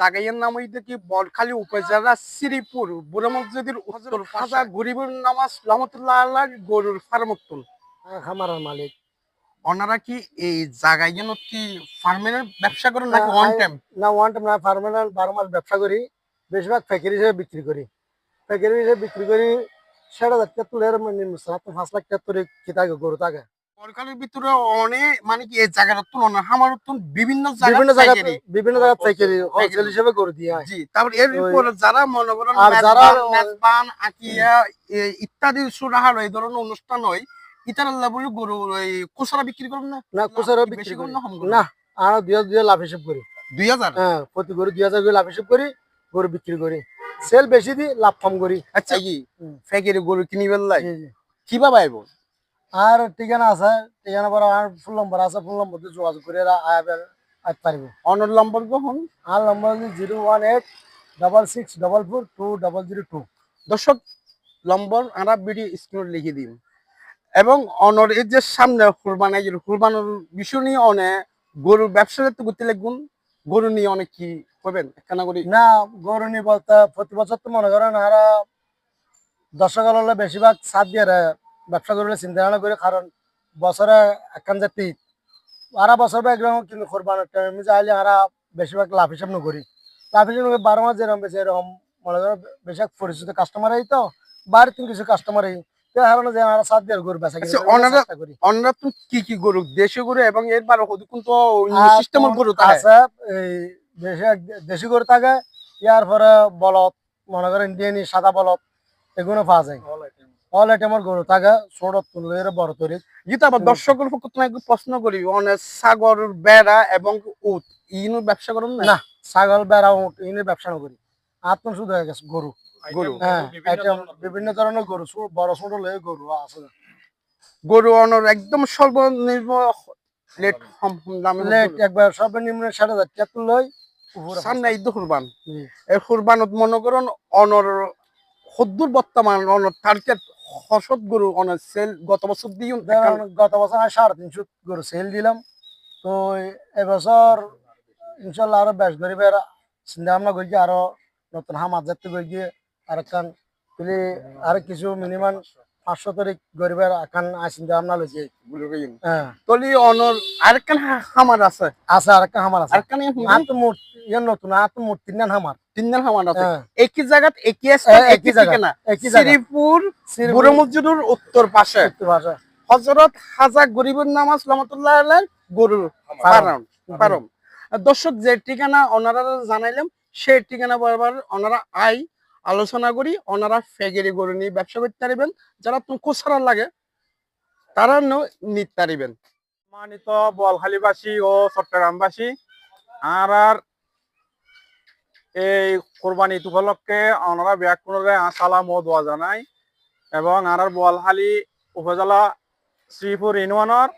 জায়গার নাম হইতে কি বলখালী উপজেলা শ্রীপুর বুড়া মসজিদের উত্তর খাজা গরিবুর নামাজ রহমতুল্লাহ আল্লাহ গরুর ফার্মতুল খামারের মালিক। ওনারা কি এই জায়গায় যেন কি ফার্মের ব্যবসা করেন নাকি ওয়ান টাইম? না ওয়ান টাইম না, পার্মানেন্ট 12 মাস ব্যবসা করি। বেশিরভাগ ফ্যাক্টরি হিসেবে বিক্রি করি। ফ্যাক্টরি হিসেবে বিক্রি করি 7,000 এর নিম্ন 5 লাখ কি থাকে গরু থাকে। বলখালীর ভিতরে অনেক মানে কি এই জায়গার তুলনা আমার বিভিন্ন বিভিন্ন জায়গা জায়গায় বিভিন্ন জায়গা ফ্যাক্টরি হোলসেল হিসেবে গরু দিয়ে হয়। জি তারপর এর উপর যারা মনে করেন আর যারা মেজবান আকিয়া ইত্যাদি সুরাহার এই ধরনের অনুষ্ঠান হয় ইতার লেভেল গরু ওই খুচরা বিক্রি করুন না না খুচরা বিক্রি করি না। আর 2000 লাভ হিসাব করি। 2000 হ্যাঁ, প্রতি গরু 2000 করে লাভ হিসাব করি, গরু বিক্রি করি। সেল বেশি দি, লাভ কম করি। আচ্ছা কি ফেকের গরু কিনি বেললাই জি জি। কিভাবে আইব? আর ঠিকানা আছে, ঠিকানা পর আমার ফোন নম্বর আছে, ফোন নম্বর দিয়ে যোগাযোগ করে আইতে পারবো। অনর নম্বর কখন? আর নম্বর হচ্ছে 01866442002। দর্শক নম্বর আমরা ভিডিও স্ক্রিনে লিখে দিন এবং অনর এর যে সামনে কুরবানের বিষয় নিয়ে অনেক গরুর ব্যবসা করতে লাগুন গরু নিয়ে অনেক কি করবেন একখানা করি না গরু নিয়ে বলতে প্রতি বছর তো মনে করেন আর দর্শক হলে বেশিরভাগ সাত দিয়ে ব্যবসা করলে চিন্তা ভাবনা করে, কারণ বছরে একখান জাতি আরা বছর বা একরকম কিন্তু কোরবানের টাইমে চাইলে আরা বেশিরভাগ লাভ হিসাব না করি। লাভ হিসাব 12 মাস যেরকম বেশি এরকম মনে করেন বেশিরভাগ পরিচিত কাস্টমার এই তো বাড়িতে কিছু কাস্টমার এই যে আরা সাত দিয়ে গরু বেচা করি। অন্যরা তো কি গরু দেশি গরু এবং এর বারো হদুকুন তো সিস্টেমের গরু আছে, এই দেশি গরু থাকে, ইয়ার পরে বলদ মনে করেন ইন্ডিয়ানি সাদা বলদ এগুলো পাওয়া যায়। অল আইটেমের গরু থাকে, ছোট তুলে বড় তৈরি। যেটা আবার দর্শকের পক্ষ থেকে একটু প্রশ্ন করি অনেক সাগর বেড়া এবং উট ইনু ব্যবসা করেন না ছাগল বেড়া উট ইনের ব্যবসা না করি। আত্ম শুধু হয়ে গেছে গরু। হ্যাঁ, বিভিন্ন ধরনের গরু, বড় ছোট লয়ে গরু আছে। গরু অনর একদম সর্বনিম্ন লেট লেট একবার সর্বনিম্ন 7,000 লই সামনে ঈদ কুরবান এই কুরবানত মনে করুন অনর সদ্দুর বর্তমান অনর টার্গেট হসত গরু অনর সেল গত বছর দিই গত বছর 350 গরু সেল দিলাম। তো এবছর ইনশাল্লাহ আরো বেশ গরিবের চিন্তা ভাবনা করি, আরো নতুন হামার যাতে করি আর একখান তুলি আর কিছু মিনিমাম 500 তারিখ গরিবের একখান চিন্তা ভাবনা লইছি। হ্যাঁ তলি অনর আরেকখান হামার আছে আছে আরেকখান হামার আছে আরেকখান নতুন আর তো মোট 3 হামার হামার আছে একই জায়গাত একই ঠিকানা শ্রীপুর বুড়ো মসজিদের উত্তর পাশে হযরত খাজা গরিবুর নামাজ রহমাতুল্লাহ আলাইহির গরুর ফার্ম। দর্শক যে ঠিকানা ওনারা জানাইলাম সেই ঠিকানা বরাবর ওনারা আলোচনা করি ওনারা ফেগেরি গরু নিয়ে ব্যবসা করতে পারবেন, যারা খুচরা লাগে তারা নিতে পারবেন। সম্মানিত বলখালীবাসী ও চট্টগ্রামবাসী, আর এই কোরবানি ঈদ উপলক্ষে ওনারা ব্যাকুণরে সালাম ও দোয়া জানাই এবং আর বলখালী উপজেলা শ্রীপুর ইউনিয়নের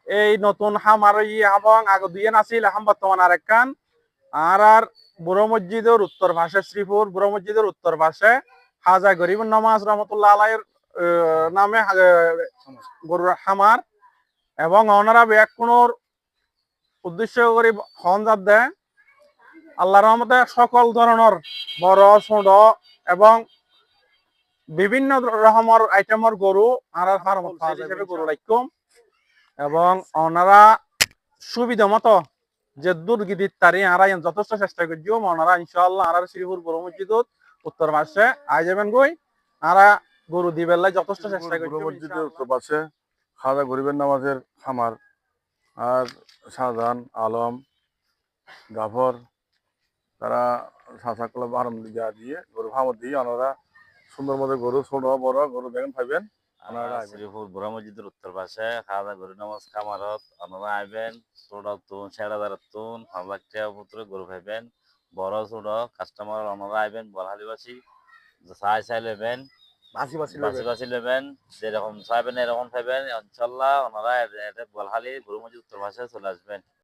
এই নতুন হামার এবং আগে দুই আছিল এখন বর্তমান আরেকখান আর বুড়ো মসজিদের উত্তর পাশে শ্রীপুর বুড়ো মসজিদের উত্তর পাশে খাজা গরিবুর নামাজ রহমতুল্লাহ আলাইহির নামে গরুর হামার এবং ওনারা ব্যাকুণর উদ্দেশ্য করে হনজাত দেয়। আল্লাহ রহমতে সকল ধরনের বড় ছোট এবং বিভিন্ন রকমের আইটেমের গরু আর হিসেবে গরু রাখুম এবং ওনারা সুবিধা মতো যে দূর গিদির তারি আর যথেষ্ট চেষ্টা করছিও ওনারা ইনশাআল্লাহ আর শ্রীপুর বড় মসজিদত উত্তর পাশে আই যাবেন গই আর গরু দিবেলাই যথেষ্ট চেষ্টা করছি। মসজিদের উত্তর পাশে খাজা গরিবের নামাজের খামার আর শাহজাহান আলম জাফর তারা শাসা ক্লাব আরম দিয়ে গরু ফার্ম দিয়ে ওনারা সুন্দর মতো গরু ছোট বড় গরু দেখেন পাইবেন। শ্রীপুর বুড়া মসজিদের উত্তর পাশে খাজা গরু নামাজ খামারত আপনারা আইবেন, ছোট তুন 7,000 তুন 5 লাখ টাকা পুত্রে গরু পাইবেন, বড় ছোট কাস্টমার আপনারা আইবেন বলখালীবাসী চাই নেবেন বাসি নেবেন, যেরকম চাইবেন এরকম পাইবেন ইনশাল্লাহ। ওনারা বলখালী বুড়া মসজিদ উত্তর পাশে চলে আসবেন।